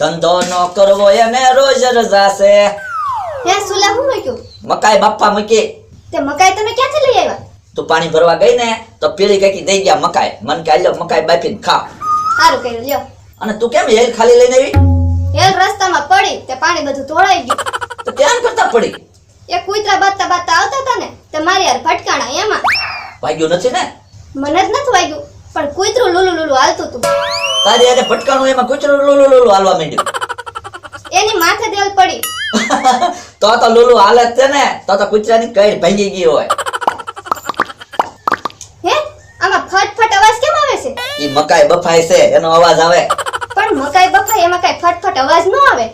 ધંધો નો કરવો એને રોજ રજા છે. હે સુલા હું મૂક્યું? મકાઈ બાપા મૂકી. તે મકાઈ તમે ક્યાંથી લઈ આવ્યા? તું પાણી ભરવા ગઈ ને તો પીળી કઈકી દઈ ગયા મકાઈ. મન કે આલ્યો મકાઈ બાફીને ખાવ. સારું કર્યું લ્યો. અને તું કેમ હેલ ખાલી લઈને આવી? હેલ રસ્તામાં પડી તે પાણી બધું ઢોળાઈ ગયું. તો ત્યાં કરતા પડી. એ કૂતરા બાતતા બાતતા આવતા હતા ને તે મારી યાર ફટકાણા એમાં. વાગ્યું નથી ને? મને જ નથી વાગ્યું પણ કૂતરું લુલુ લુલુ હાલતું હતું. તારી યારે ભટકાણું એમાં કૂતરું લુલુ લુલુ હાલવા માંડ્યું. એની માથે દેલ પડી. તો લુલુ હાલે જ છે ને. તો કૂતરાની કઈ ભાંગી ગઈ હોય. હે આમાં ફટફટ અવાજ કેમ આવે છે? ઈ મકાઈ બફાય છે એનો અવાજ આવે. પણ મકાઈ બફાય એમાં કઈ ફટફટ અવાજ ન આવે.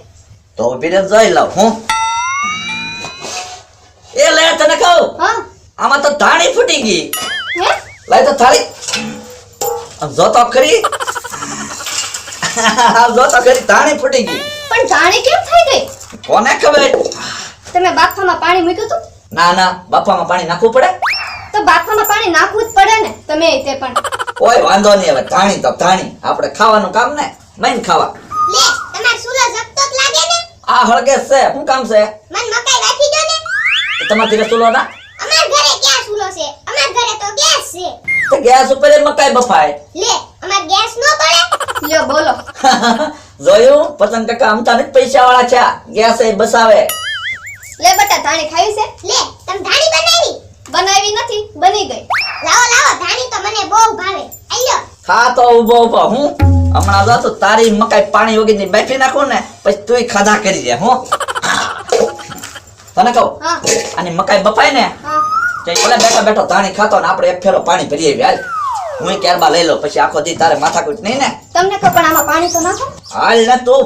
તો પીને જોઈ લઉં હું. એ લે તને કહું. હા આમાં તો ધાણી ફૂટી ગઈ. હે લાય તો થાળી. જો તો ખરી. જો તો ખરી ધાણી ફૂટી ગઈ. પણ જાણી કેમ થઈ ગઈ? કોને ખબર? તમે બાફામાં પાણી મૂક્યું હતું? ના ના બાફામાં પાણી નાખવું પડે. તો બાફામાં પાણી નાખવું જ પડે ને. તમે તે પણ કોઈ વાંધો નહીં. હવે ધાણી તો ધાણી આપણે ખાવાનું કામ ને મઈન ખાવા. લે તમાર સુલા જગતો જ લાગે ને. આ હળગે છે શું કામ છે? મન મકાઈ રાખી દો ને. તમાર ઘરે ચૂલો ના? અમાર ઘરે ક્યાં સુલો છે? અમાર ઘરે તો ગેસ છે. તો ગેસ ઉપર જ મકાઈ બફાય. લે અમાર ગેસ નો પડે. લ્યો બોલો. જોયું પતંગ કાકા અમતા ને પૈસા વાળા છે. ગેસ એ બસાવે. લે બટા ધાણી ખાવી છે? લે તમે ધાણી બનાવી? બનાવી નથી બની ગઈ. લાવો લાવો ધાણી તો મને બહુ ભાવે. આલ્યો. ખા તો ઉભો ઉભો હું હમણાં જો તો તારી મકાઈ પાણી વગરની બાફી નાખું ને પછી તુંય ખાધા કરી દે હું. તને કહું હા આની મકાઈ બફાય ને હા તો ભલે બેઠો બેઠો ધાણી ખાતો ને આપણે એક ફેરો પાણી ભરી આવી હાલ. હું ક્યારમાં લઈ લઉં પછી આખો દી તારે માથાકૂટ નહીં ને. તમને કહો પણ આમાં પાણી તો નાખો. હાલ ને તું.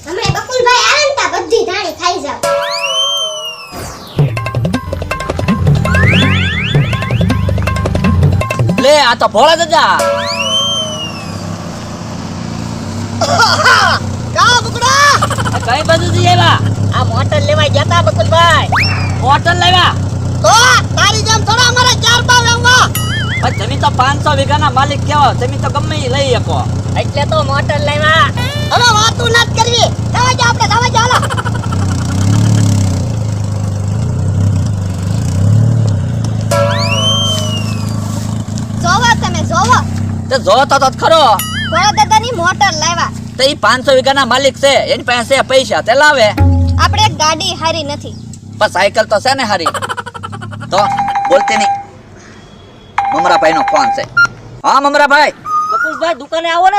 હમણે બકુલભાઈ આવે ને તા બધી ધાણી ખાઈ જાવ. લે આ તો ભોળા દાદા. કા બકડા કઈ બાજુ થી આવ્યા? આ મોટર લેવા ગયા તા બકુલભાઈ. મોટર લાવ્યા? તો તારી જેમ થોડા અમારે 4 લેવા. પણ તમે તો 500 વીઘાના માલિક કેવો. તમે તો ગમે ઈ લઈ શકો. એટલે તો મોટર લેવા. હવે વાતું નત કરવી. જવા જા આપણે જવા જા હાલો. જોવો તમે જોવો. તે જોતો તો ખરો. ભોળા દાદાની મોટર લાવ્યા. તો ઈ 500 વીઘાના માલિક છે. એની પાસે છે પૈસા તે લાવે. આપણે ગાડી હારી નથી. પણ સાયકલ તો છે ને હારી. તો બોલતી નહીં. મમરાભાઈ નો ફોન છે. હા મમરાભાઈ. બકુલભાઈ દુકાને આવો ને.